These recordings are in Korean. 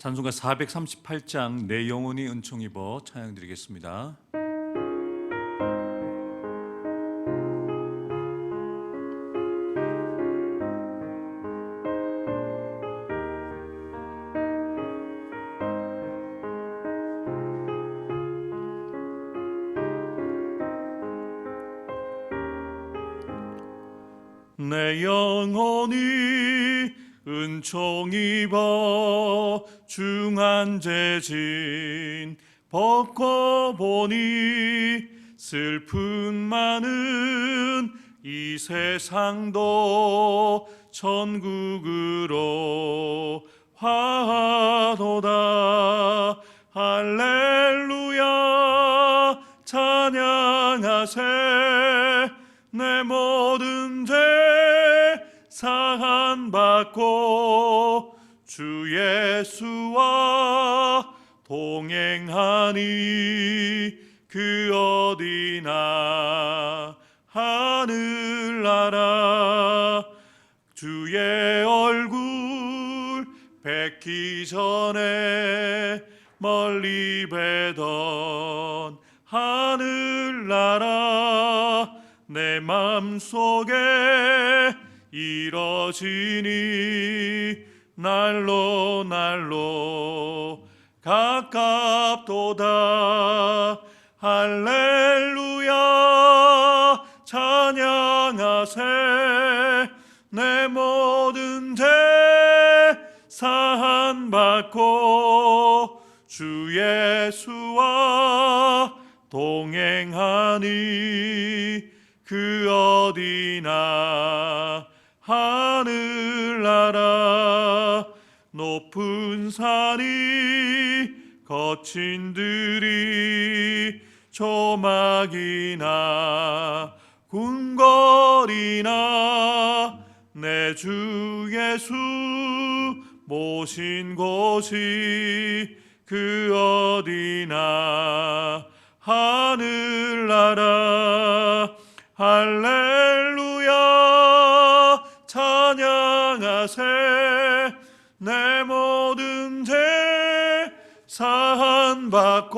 찬송가 438장 내 영혼이 은총 입어 찬양 드리겠습니다. 내 영혼이 은총 입어 중한 재진 벗고 보니 슬픈 많은 이 세상도 천국으로 화하도다. 할렐루야 찬양하세. 내 모든 죄 사한받고 주 예수와 동행하니 그 어디나 하늘나라. 주의 얼굴 뵙기 전에 멀리 뵈던 하늘나라. 내 맘속에 이뤄지니 날로 날로 가깝도다. 할렐루야 찬양하세. 내 모든 죄 사한받고 주 예수와 동행하니 그 어디나 하늘나라. 높은 산이 거친 들이 조막이나 궁궐이나 내 주 예수 모신 곳이 그 어디나 하늘나라. 할렐루야 찬양하세. 내 모든 죄 사한받고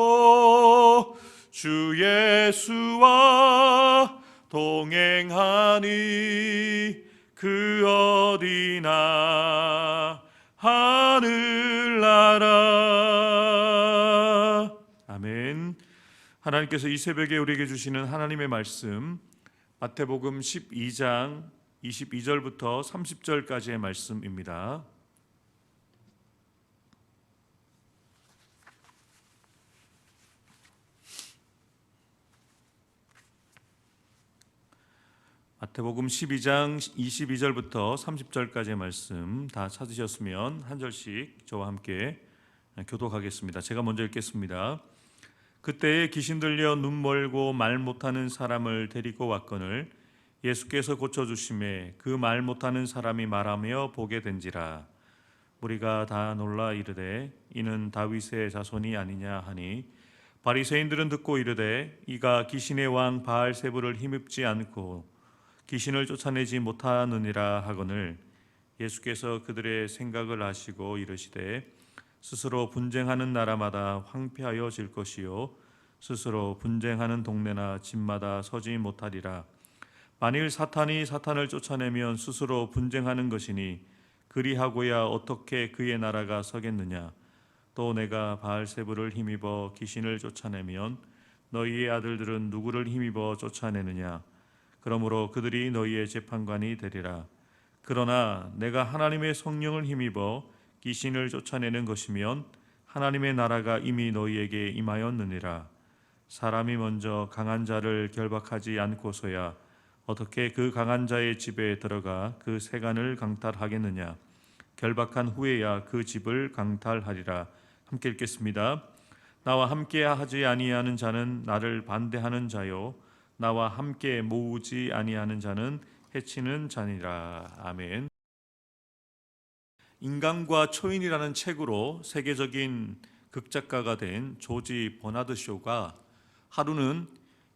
주 예수와 동행하니 그 어디나 하늘나라. 아멘. 하나님께서 이 새벽에 우리에게 주시는 하나님의 말씀, 마태복음 12장 22절부터 30절까지의 말씀입니다. 마태복음 12장 22절부터 30절까지의 말씀 다 찾으셨으면 한 절씩 저와 함께 교독하겠습니다. 제가 먼저 읽겠습니다. 그때에 귀신 들려 눈 멀고 말 못하는 사람을 데리고 왔거늘 예수께서 고쳐주심에 그 말 못하는 사람이 말하며 보게 된지라. 무리가 다 놀라 이르되 이는 다윗의 자손이 아니냐 하니 바리새인들은 듣고 이르되 이가 귀신의 왕 바알세불을 힘입지 않고 귀신을 쫓아내지 못하느니라 하거늘 예수께서 그들의 생각을 아시고 이르시되 스스로 분쟁하는 나라마다 황폐하여질 것이요 스스로 분쟁하는 동네나 집마다 서지 못하리라. 만일 사탄이 사탄을 쫓아내면 스스로 분쟁하는 것이니 그리하고야 어떻게 그의 나라가 서겠느냐. 또 내가 바알세불을 힘입어 귀신을 쫓아내면 너희의 아들들은 누구를 힘입어 쫓아내느냐. 그러므로 그들이 너희의 재판관이 되리라. 그러나 내가 하나님의 성령을 힘입어 귀신을 쫓아내는 것이면 하나님의 나라가 이미 너희에게 임하였느니라. 사람이 먼저 강한 자를 결박하지 않고서야 어떻게 그 강한 자의 집에 들어가 그 세간을 강탈하겠느냐. 결박한 후에야 그 집을 강탈하리라. 함께 읽겠습니다. 나와 함께 하지 아니하는 자는 나를 반대하는 자요 나와 함께 모으지 아니하는 자는 해치는 자니라. 아멘. 인간과 초인이라는 책으로 세계적인 극작가가 된 조지 버나드 쇼가 하루는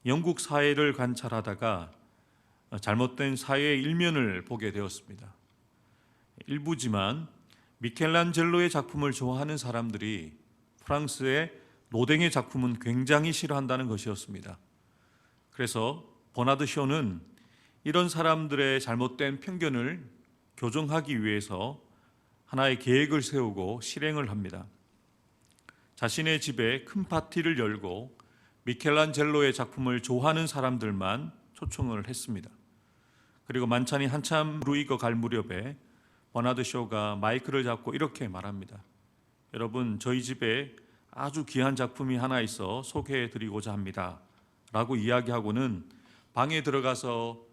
영국 사회를 관찰하다가 잘못된 사회의 일면을 보게 되었습니다. 일부지만 미켈란젤로의 작품을 좋아하는 사람들이 프랑스의 노댕의 작품은 굉장히 싫어한다는 것이었습니다. 그래서 버나드 쇼는 이런 사람들의 잘못된 편견을 교정하기 위해서 하나의 계획을 세우고 실행을 합니다. 자신의 집에 큰 파티를 열고 미켈란젤로의 작품을 좋아하는 사람들만 초청을 했습니다. 그리고 만찬이 한참 무르익어 갈 무렵에 버나드 쇼가 마이크를 잡고 이렇게 말합니다. 여러분, 저희 집에 아주 귀한 작품이 하나 있어 소개해 드리고자 합니다 라고 이야기하고는 방에 들어가서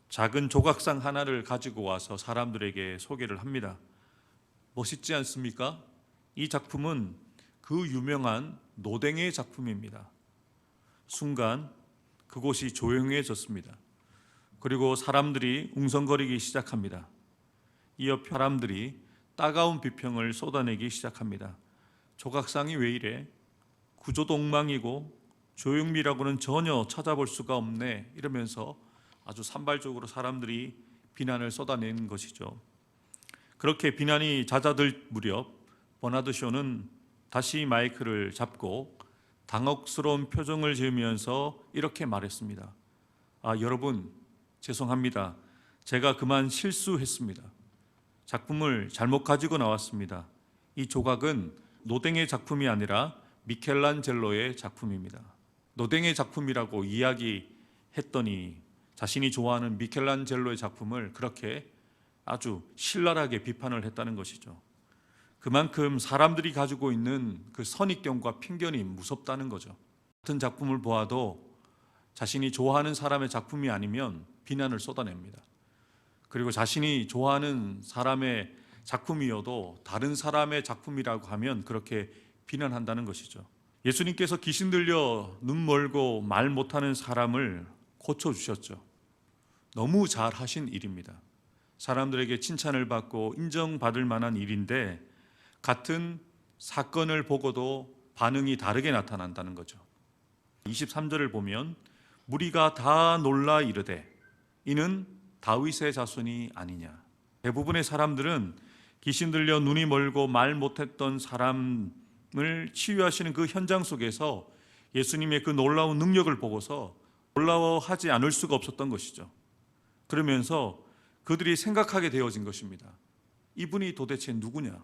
작은 조각상 하나를 가지고 와서 사람들에게 소개를 합니다. 멋있지 않습니까? 이 작품은 그 유명한 노댕의 작품입니다. 순간 그곳이 조용해졌습니다. 그리고 사람들이 웅성거리기 시작합니다. 이어 사람들이 따가운 비평을 쏟아내기 시작합니다. 조각상이 왜 이래? 구조도 엉망이고 조형미라고는 전혀 찾아볼 수가 없네, 이러면서 아주 산발적으로 사람들이 비난을 쏟아내는 것이죠. 그렇게 비난이 잦아들 무렵 버나드 쇼는 다시 마이크를 잡고 당혹스러운 표정을 지으면서 이렇게 말했습니다. 여러분, 죄송합니다. 제가 그만 실수했습니다. 작품을 잘못 가지고 나왔습니다. 이 조각은 노댕의 작품이 아니라 미켈란젤로의 작품입니다. 노댕의 작품이라고 이야기했더니 자신이 좋아하는 미켈란젤로의 작품을 그렇게 아주 신랄하게 비판을 했다는 것이죠. 그만큼 사람들이 가지고 있는 그 선입견과 편견이 무섭다는 거죠. 같은 작품을 보아도 자신이 좋아하는 사람의 작품이 아니면 비난을 쏟아냅니다. 그리고 자신이 좋아하는 사람의 작품이어도 다른 사람의 작품이라고 하면 그렇게 비난한다는 것이죠. 예수님께서 귀신 들려 눈 멀고 말 못하는 사람을 고쳐주셨죠. 너무 잘하신 일입니다. 사람들에게 칭찬을 받고 인정받을 만한 일인데 같은 사건을 보고도 반응이 다르게 나타난다는 거죠. 23절을 보면 무리가 다 놀라 이르되 이는 다윗의 자손이 아니냐. 대부분의 사람들은 귀신 들려 눈이 멀고 말 못했던 사람을 치유하시는 그 현장 속에서 예수님의 그 놀라운 능력을 보고서 놀라워하지 않을 수가 없었던 것이죠. 그러면서 그들이 생각하게 되어진 것입니다. 이분이 도대체 누구냐?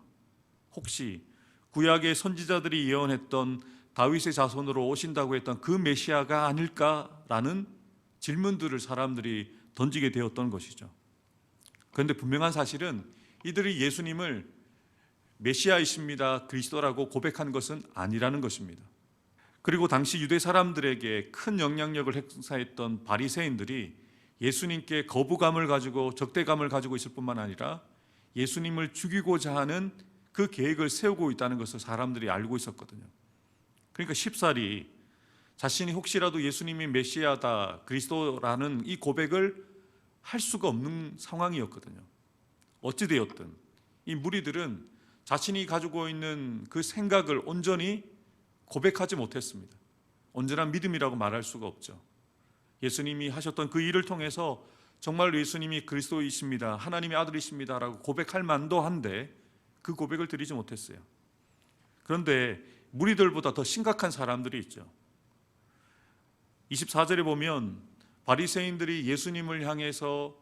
혹시 구약의 선지자들이 예언했던 다윗의 자손으로 오신다고 했던 그 메시아가 아닐까라는 질문들을 사람들이 던지게 되었던 것이죠. 그런데 분명한 사실은 이들이 예수님을 메시아이십니다, 그리스도라고 고백한 것은 아니라는 것입니다. 그리고 당시 유대 사람들에게 큰 영향력을 행사했던 바리새인들이 예수님께 거부감을 가지고 적대감을 가지고 있을 뿐만 아니라 예수님을 죽이고자 하는 그 계획을 세우고 있다는 것을 사람들이 알고 있었거든요. 그러니까 쉽사리 자신이 혹시라도 예수님이 메시아다, 그리스도라는 이 고백을 할 수가 없는 상황이었거든요. 어찌되었든 이 무리들은 자신이 가지고 있는 그 생각을 온전히 고백하지 못했습니다. 온전한 믿음이라고 말할 수가 없죠. 예수님이 하셨던 그 일을 통해서 정말로 예수님이 그리스도이십니다, 하나님의 아들이십니다 라고 고백할 만도 한데 그 고백을 드리지 못했어요. 그런데 무리들보다 더 심각한 사람들이 있죠. 24절에 보면 바리새인들이 예수님을 향해서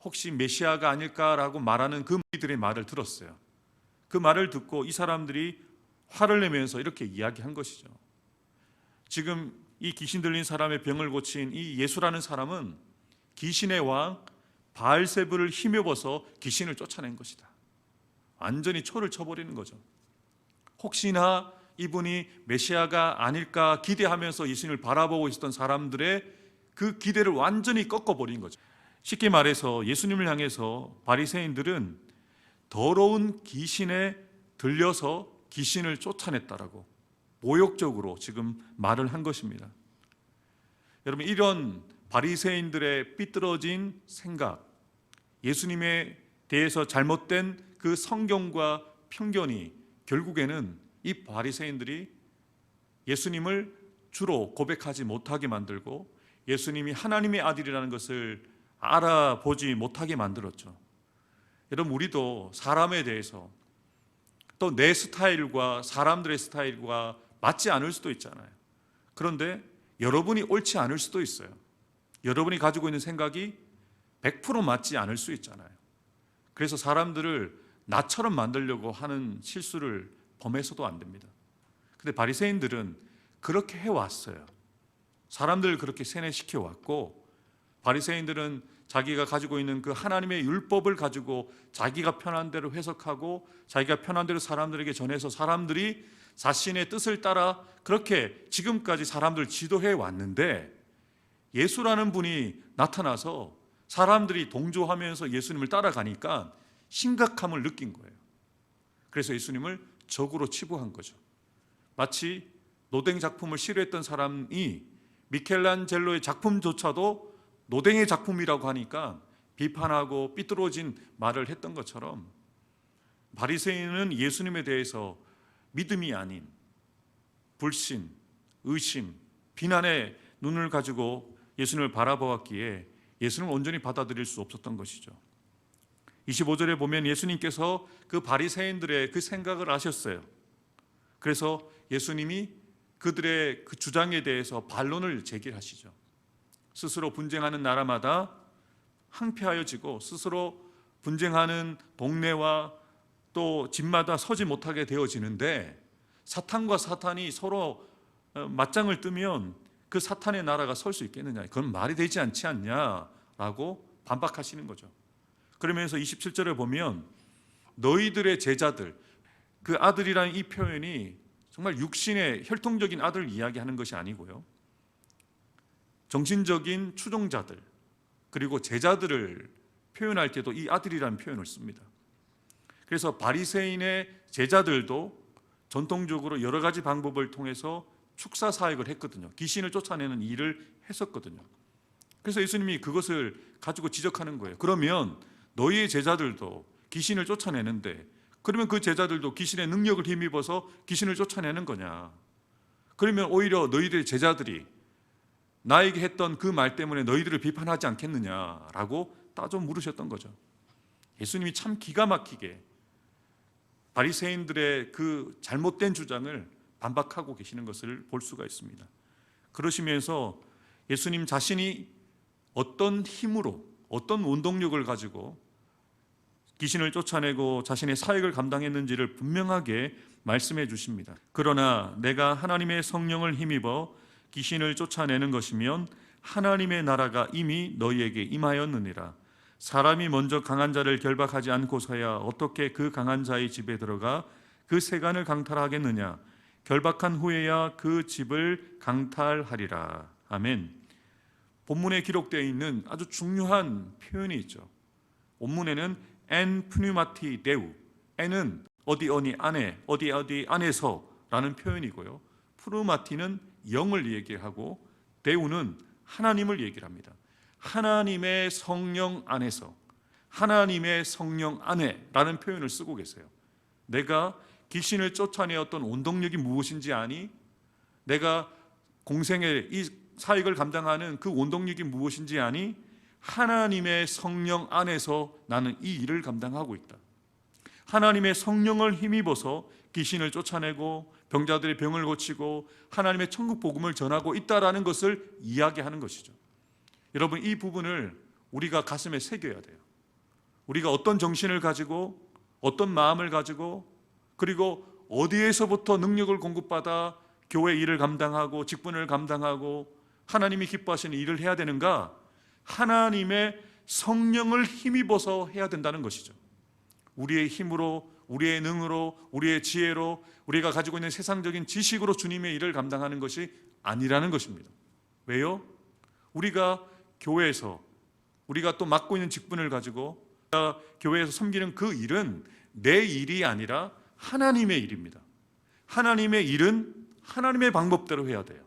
혹시 메시아가 아닐까라고 말하는 그 무리들의 말을 들었어요. 그 말을 듣고 이 사람들이 화를 내면서 이렇게 이야기한 것이죠. 지금 이 귀신 들린 사람의 병을 고친 이 예수라는 사람은 귀신의 왕 바알세불을 힘입어서 귀신을 쫓아낸 것이다. 완전히 초를 쳐버리는 거죠. 혹시나 이분이 메시아가 아닐까 기대하면서 예수님을 바라보고 있었던 사람들의 그 기대를 완전히 꺾어버린 거죠. 쉽게 말해서 예수님을 향해서 바리새인들은 더러운 귀신에 들려서 귀신을 쫓아냈다라고 모욕적으로 지금 말을 한 것입니다. 여러분, 이런 바리새인들의 삐뚤어진 생각, 예수님에 대해서 잘못된 그 성경과 편견이 결국에는 이 바리새인들이 예수님을 주로 고백하지 못하게 만들고 예수님이 하나님의 아들이라는 것을 알아보지 못하게 만들었죠. 여러분, 우리도 사람에 대해서 또 내 스타일과 사람들의 스타일과 맞지 않을 수도 있잖아요. 그런데 여러분이 옳지 않을 수도 있어요. 여러분이 가지고 있는 생각이 100% 맞지 않을 수 있잖아요. 그래서 사람들을 나처럼 만들려고 하는 실수를 범해서도 안 됩니다. 근데 바리새인들은 그렇게 해왔어요. 사람들을 그렇게 세뇌시켜 왔고, 바리새인들은 자기가 가지고 있는 그 하나님의 율법을 가지고 자기가 편한 대로 해석하고 자기가 편한 대로 사람들에게 전해서 사람들이 자신의 뜻을 따라 그렇게 지금까지 사람들을 지도해 왔는데, 예수라는 분이 나타나서 사람들이 동조하면서 예수님을 따라가니까 심각함을 느낀 거예요. 그래서 예수님을 적으로 치부한 거죠. 마치 노댕 작품을 싫어했던 사람이 미켈란젤로의 작품조차도 노댕의 작품이라고 하니까 비판하고 삐뚤어진 말을 했던 것처럼, 바리새인은 예수님에 대해서 믿음이 아닌 불신, 의심, 비난의 눈을 가지고 예수님을 바라보았기에 예수님을 온전히 받아들일 수 없었던 것이죠. 25절에 보면 예수님께서 그 바리새인들의 그 생각을 아셨어요. 그래서 예수님이 그들의 그 주장에 대해서 반론을 제기하시죠. 스스로 분쟁하는 나라마다 항폐하여지고 스스로 분쟁하는 동네와 또 집마다 서지 못하게 되어지는데, 사탄과 사탄이 서로 맞짱을 뜨면 그 사탄의 나라가 설 수 있겠느냐, 그건 말이 되지 않지 않냐라고 반박하시는 거죠. 그러면서 27절에 보면 너희들의 제자들, 그 아들이라는 이 표현이 정말 육신의 혈통적인 아들을 이야기하는 것이 아니고요, 정신적인 추종자들 그리고 제자들을 표현할 때도 이 아들이라는 표현을 씁니다. 그래서 바리새인의 제자들도 전통적으로 여러 가지 방법을 통해서 축사 사역을 했거든요. 귀신을 쫓아내는 일을 했었거든요. 그래서 예수님이 그것을 가지고 지적하는 거예요. 그러면 너희의 제자들도 귀신을 쫓아내는데, 그러면 그 제자들도 귀신의 능력을 힘입어서 귀신을 쫓아내는 거냐? 그러면 오히려 너희들의 제자들이 나에게 했던 그 말 때문에 너희들을 비판하지 않겠느냐라고 따져 물으셨던 거죠. 예수님이 참 기가 막히게 바리새인들의 그 잘못된 주장을 반박하고 계시는 것을 볼 수가 있습니다. 그러시면서 예수님 자신이 어떤 힘으로, 어떤 원동력을 가지고 귀신을 쫓아내고 자신의 사역을 감당했는지를 분명하게 말씀해 주십니다. 그러나 내가 하나님의 성령을 힘입어 귀신을 쫓아내는 것이면 하나님의 나라가 이미 너희에게 임하였느니라. 사람이 먼저 강한 자를 결박하지 않고서야 어떻게 그 강한 자의 집에 들어가 그 세간을 강탈하겠느냐. 결박한 후에야 그 집을 강탈하리라. 아멘. 본문에 기록되어 있는 아주 중요한 표현이 있죠. 본문에는 엔 푸뉴마티 데우, 엔은 어디 안에, 어디 안에서 라는 표현이고요, 푸르마티는 영을 얘기하고 데우는 하나님을 얘기를 합니다. 하나님의 성령 안에서, 하나님의 성령 안에 라는 표현을 쓰고 계세요. 내가 귀신을 쫓아내었던 원동력이 무엇인지 아니? 내가 공생의 이 사역을 감당하는 그 원동력이 무엇인지 아니? 하나님의 성령 안에서 나는 이 일을 감당하고 있다. 하나님의 성령을 힘입어서 귀신을 쫓아내고 병자들의 병을 고치고 하나님의 천국 복음을 전하고 있다라는 것을 이야기하는 것이죠. 여러분, 이 부분을 우리가 가슴에 새겨야 돼요. 우리가 어떤 정신을 가지고 어떤 마음을 가지고 그리고 어디에서부터 능력을 공급받아 교회 일을 감당하고 직분을 감당하고 하나님이 기뻐하시는 일을 해야 되는가? 하나님의 성령을 힘입어서 해야 된다는 것이죠. 우리의 힘으로, 우리의 능으로, 우리의 지혜로, 우리가 가지고 있는 세상적인 지식으로 주님의 일을 감당하는 것이 아니라는 것입니다. 왜요? 우리가 교회에서 우리가 또 맡고 있는 직분을 가지고 교회에서 섬기는 그 일은 내 일이 아니라 하나님의 일입니다. 하나님의 일은 하나님의 방법대로 해야 돼요.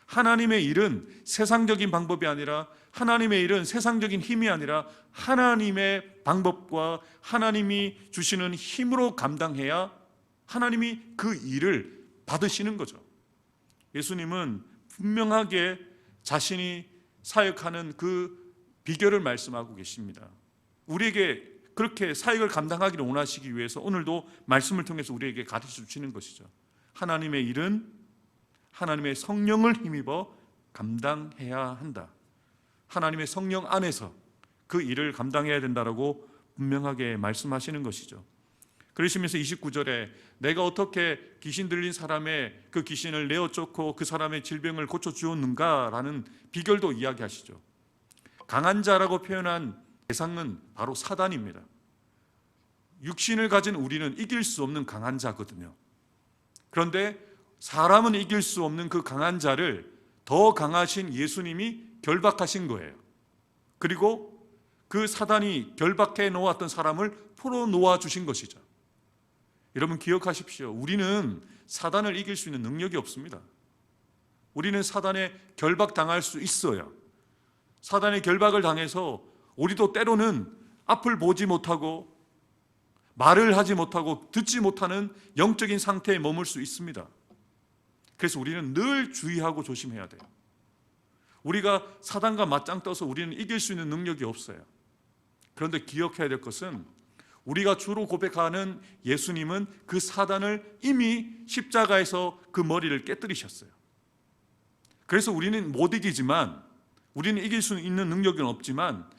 하나님의 일은 세상적인 방법이 아니라, 하나님의 일은 세상적인 힘이 아니라 하나님의 방법과 하나님이 주시는 힘으로 감당해야 하나님이 그 일을 받으시는 거죠. 예수님은 분명하게 자신이 사역하는 그 비결을 말씀하고 계십니다. 우리에게 그렇게 사역을 감당하기를 원하시기 위해서 오늘도 말씀을 통해서 우리에게 가르쳐 주시는 것이죠. 하나님의 일은 하나님의 성령을 힘입어 감당해야 한다. 하나님의 성령 안에서 그 일을 감당해야 된다라고 분명하게 말씀하시는 것이죠. 그러시면서 29절에 내가 어떻게 귀신 들린 사람의 그 귀신을 내어 쫓고 그 사람의 질병을 고쳐 주었는가라는 비결도 이야기하시죠. 강한 자라고 표현한 대상은 바로 사단입니다. 육신을 가진 우리는 이길 수 없는 강한 자거든요. 그런데 사람은 이길 수 없는 그 강한 자를 더 강하신 예수님이 결박하신 거예요. 그리고 그 사단이 결박해 놓았던 사람을 풀어놓아 주신 것이죠. 여러분 기억하십시오. 우리는 사단을 이길 수 있는 능력이 없습니다. 우리는 사단에 결박당할 수 있어요. 사단의 결박을 당해서 우리도 때로는 앞을 보지 못하고 말을 하지 못하고 듣지 못하는 영적인 상태에 머물 수 있습니다. 그래서 우리는 늘 주의하고 조심해야 돼요. 우리가 사단과 맞짱 떠서 우리는 이길 수 있는 능력이 없어요. 그런데 기억해야 될 것은 우리가 주로 고백하는 예수님은 그 사단을 이미 십자가에서 그 머리를 깨뜨리셨어요. 그래서 우리는 못 이기지만, 우리는 이길 수 있는 능력은 없지만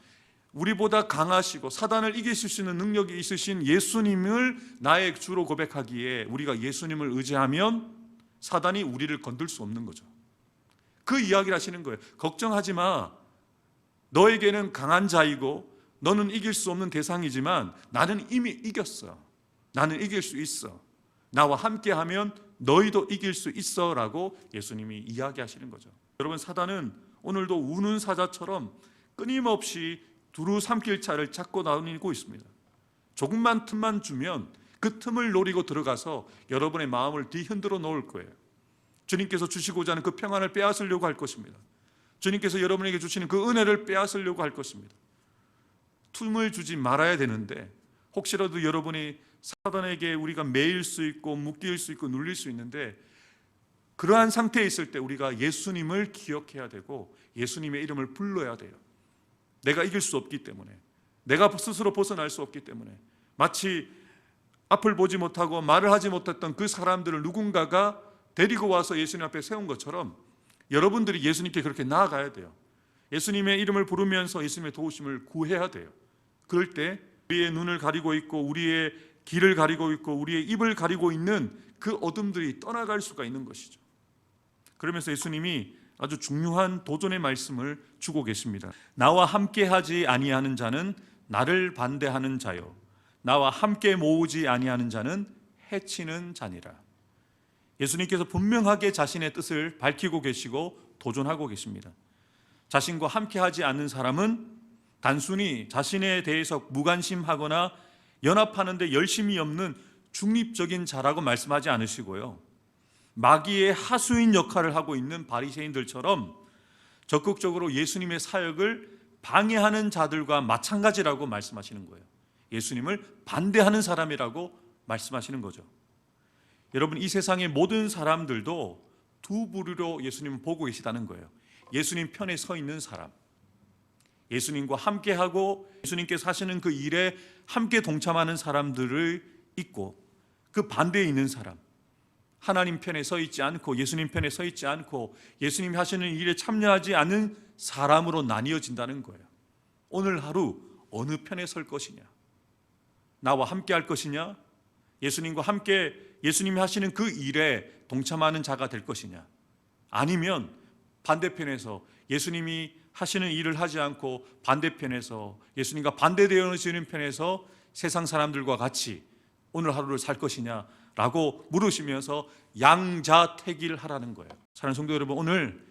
우리보다 강하시고 사단을 이기실 수 있는 능력이 있으신 예수님을 나의 주로 고백하기에 우리가 예수님을 의지하면 사단이 우리를 건들 수 없는 거죠. 그 이야기를 하시는 거예요. 걱정하지 마. 너에게는 강한 자이고 너는 이길 수 없는 대상이지만 나는 이미 이겼어. 나는 이길 수 있어. 나와 함께하면 너희도 이길 수 있어 라고 예수님이 이야기하시는 거죠. 여러분, 사단은 오늘도 우는 사자처럼 끊임없이 두루 삼킬 차를 찾고 다니고 있습니다. 조금만 틈만 주면 그 틈을 노리고 들어가서 여러분의 마음을 뒤흔들어 놓을 거예요. 주님께서 주시고자 하는 그 평안을 빼앗으려고 할 것입니다. 주님께서 여러분에게 주시는 그 은혜를 빼앗으려고 할 것입니다. 틈을 주지 말아야 되는데 혹시라도 여러분이 사단에게 우리가 매일 수 있고 묶일 수 있고 눌릴 수 있는데 그러한 상태에 있을 때 우리가 예수님을 기억해야 되고 예수님의 이름을 불러야 돼요. 내가 이길 수 없기 때문에, 내가 스스로 벗어날 수 없기 때문에, 마치 앞을 보지 못하고 말을 하지 못했던 그 사람들을 누군가가 데리고 와서 예수님 앞에 세운 것처럼 여러분들이 예수님께 그렇게 나아가야 돼요. 예수님의 이름을 부르면서 예수님의 도우심을 구해야 돼요. 그럴 때 우리의 눈을 가리고 있고 우리의 귀를 가리고 있고 우리의 입을 가리고 있는 그 어둠들이 떠나갈 수가 있는 것이죠. 그러면서 예수님이 아주 중요한 도전의 말씀을 주고 계십니다. 나와 함께하지 아니하는 자는 나를 반대하는 자요, 나와 함께 모으지 아니하는 자는 해치는 자니라. 예수님께서 분명하게 자신의 뜻을 밝히고 계시고 도전하고 계십니다. 자신과 함께하지 않는 사람은 단순히 자신에 대해서 무관심하거나 연합하는 데 열심이 없는 중립적인 자라고 말씀하지 않으시고요, 마귀의 하수인 역할을 하고 있는 바리새인들처럼 적극적으로 예수님의 사역을 방해하는 자들과 마찬가지라고 말씀하시는 거예요. 예수님을 반대하는 사람이라고 말씀하시는 거죠. 여러분, 이 세상의 모든 사람들도 두 부류로 예수님을 보고 계시다는 거예요. 예수님 편에 서 있는 사람, 예수님과 함께하고 예수님께서 하시는 그 일에 함께 동참하는 사람들을 있고, 그 반대에 있는 사람, 하나님 편에 서 있지 않고 예수님 편에 서 있지 않고 예수님이 하시는 일에 참여하지 않는 사람으로 나뉘어진다는 거예요. 오늘 하루 어느 편에 설 것이냐? 나와 함께 할 것이냐? 예수님과 함께 예수님이 하시는 그 일에 동참하는 자가 될 것이냐? 아니면 반대편에서 예수님이 하시는 일을 하지 않고 반대편에서 예수님과 반대되어지는 편에서 세상 사람들과 같이 오늘 하루를 살 것이냐 라고 물으시면서 양자택일하라는 거예요. 사랑하는 성도 여러분, 오늘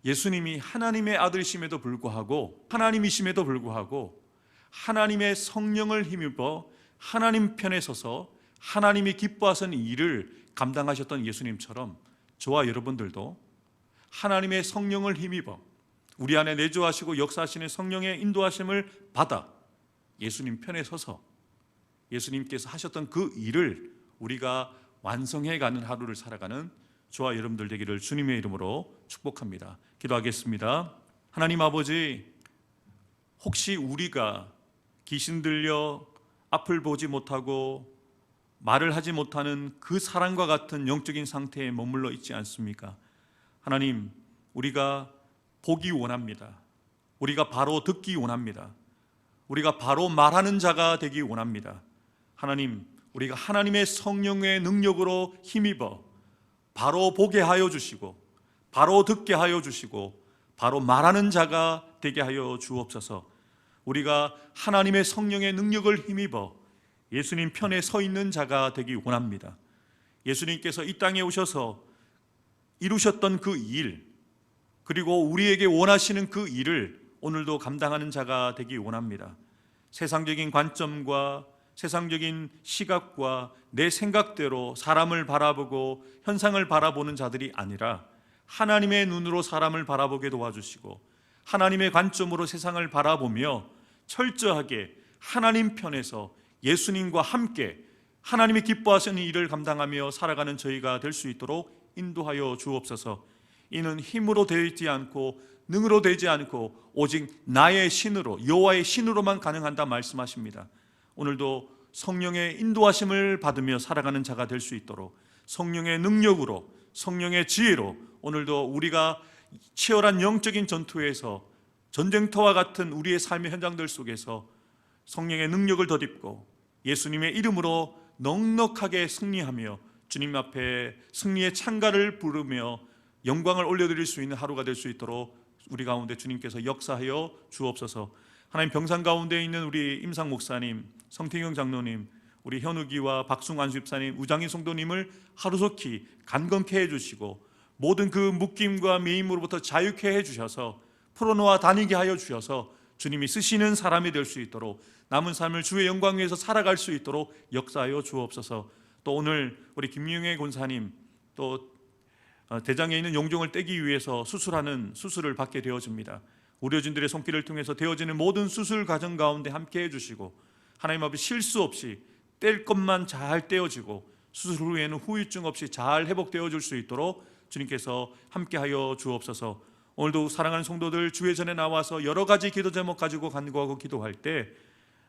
예수님이 하나님의 아들이심에도 불구하고, 하나님이심에도 불구하고 하나님의 성령을 힘입어 하나님 편에 서서 하나님이 기뻐하시는 일을 감당하셨던 예수님처럼 저와 여러분들도 하나님의 성령을 힘입어 우리 안에 내주하시고 역사하시는 성령의 인도하심을 받아 예수님 편에 서서 예수님께서 하셨던 그 일을 우리가 완성해가는 하루를 살아가는 저와 여러분들 되기를 주님의 이름으로 축복합니다. 기도하겠습니다. 하나님 아버지, 혹시 우리가 귀신 들려 앞을 보지 못하고 말을 하지 못하는 그 사람과 같은 영적인 상태에 머물러 있지 않습니까? 하나님, 우리가 보기 원합니다. 우리가 바로 듣기 원합니다. 우리가 바로 말하는 자가 되기 원합니다. 하나님, 우리가 하나님의 성령의 능력으로 힘입어 바로 보게 하여 주시고, 바로 듣게 하여 주시고, 바로 말하는 자가 되게 하여 주옵소서. 우리가 하나님의 성령의 능력을 힘입어 예수님 편에 서 있는 자가 되기 원합니다. 예수님께서 이 땅에 오셔서 이루셨던 그 일, 그리고 우리에게 원하시는 그 일을 오늘도 감당하는 자가 되기 원합니다. 세상적인 관점과 세상적인 시각과 내 생각대로 사람을 바라보고 현상을 바라보는 자들이 아니라 하나님의 눈으로 사람을 바라보게 도와주시고 하나님의 관점으로 세상을 바라보며 철저하게 하나님 편에서 예수님과 함께 하나님이 기뻐하시는 일을 감당하며 살아가는 저희가 될 수 있도록 인도하여 주옵소서. 이는 힘으로 되지 않고 능으로 되지 않고 오직 나의 신으로, 여호와의 신으로만 가능한다 말씀하십니다. 오늘도 성령의 인도하심을 받으며 살아가는 자가 될 수 있도록 성령의 능력으로, 성령의 지혜로 오늘도 우리가 치열한 영적인 전투에서 전쟁터와 같은 우리의 삶의 현장들 속에서 성령의 능력을 덧입고 예수님의 이름으로 넉넉하게 승리하며 주님 앞에 승리의 찬가를 부르며 영광을 올려드릴 수 있는 하루가 될 수 있도록 우리 가운데 주님께서 역사하여 주옵소서. 하나님, 병상 가운데 있는 우리 임상 목사님, 성태경 장로님, 우리 현욱이와 박승환 집사님, 우장희 성도님을 하루속히 간건케 해주시고 모든 그 묶임과 매임으로부터 자유케 해주셔서 풀어놓아 다니게 하여 주셔서 주님이 쓰시는 사람이 될 수 있도록 남은 삶을 주의 영광 위에서 살아갈 수 있도록 역사하여 주옵소서. 또 오늘 우리 김용혜 권사님, 또 대장에 있는 용종을 떼기 위해서 수술하는 수술을 받게 되어집니다. 의료진들의 손길을 통해서 되어지는 모든 수술 과정 가운데 함께 해주시고 하나님 앞에 실수 없이 뗄 것만 잘 떼어지고 수술 후에는 후유증 없이 잘 회복되어질 수 있도록 주님께서 함께하여 주옵소서. 오늘도 사랑하는 성도들 주의 전에 나와서 여러 가지 기도 제목 가지고 간구하고 기도할 때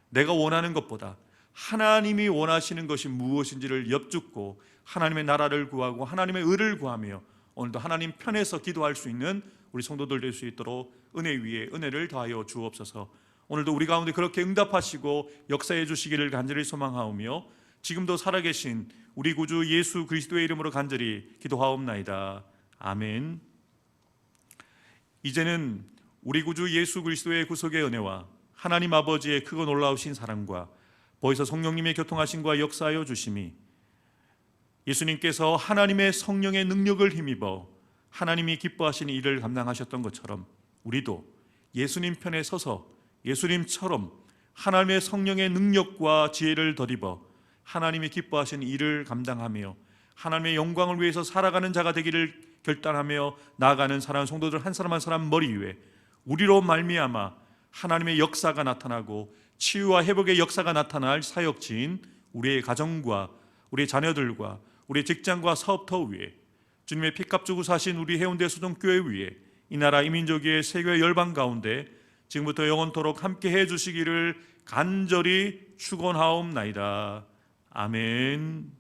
내가 원하는 것보다 하나님이 원하시는 것이 무엇인지를 엽죽고 하나님의 나라를 구하고 하나님의 의를 구하며 오늘도 하나님 편에서 기도할 수 있는 우리 성도들 될 수 있도록 은혜 위에 은혜를 더하여 주옵소서. 오늘도 우리 가운데 그렇게 응답하시고 역사해 주시기를 간절히 소망하오며 지금도 살아계신 우리 구주 예수 그리스도의 이름으로 간절히 기도하옵나이다. 아멘. 이제는 우리 구주 예수 그리스도의 구속의 은혜와 하나님 아버지의 크고 놀라우신 사랑과 보혜사 성령님의 교통하심과 역사하여 주심이 예수님께서 하나님의 성령의 능력을 힘입어 하나님이 기뻐하시는 일을 감당하셨던 것처럼 우리도 예수님 편에 서서 예수님처럼 하나님의 성령의 능력과 지혜를 덧입어 하나님이 기뻐하시는 일을 감당하며 하나님의 영광을 위해서 살아가는 자가 되기를 결단하며 나아가는 사랑하는 성도들 한 사람 한 사람 머리 위에 우리로 말미암아 하나님의 역사가 나타나고 치유와 회복의 역사가 나타날 사역지인 우리의 가정과 우리의 자녀들과 우리의 직장과 사업터 위에 주님의 피값 주고 사신 우리 해운대 수동교회 위에 이 나라 이 민족의 세계 열방 가운데 지금부터 영원토록 함께 해주시기를 간절히 축원하옵나이다. 아멘.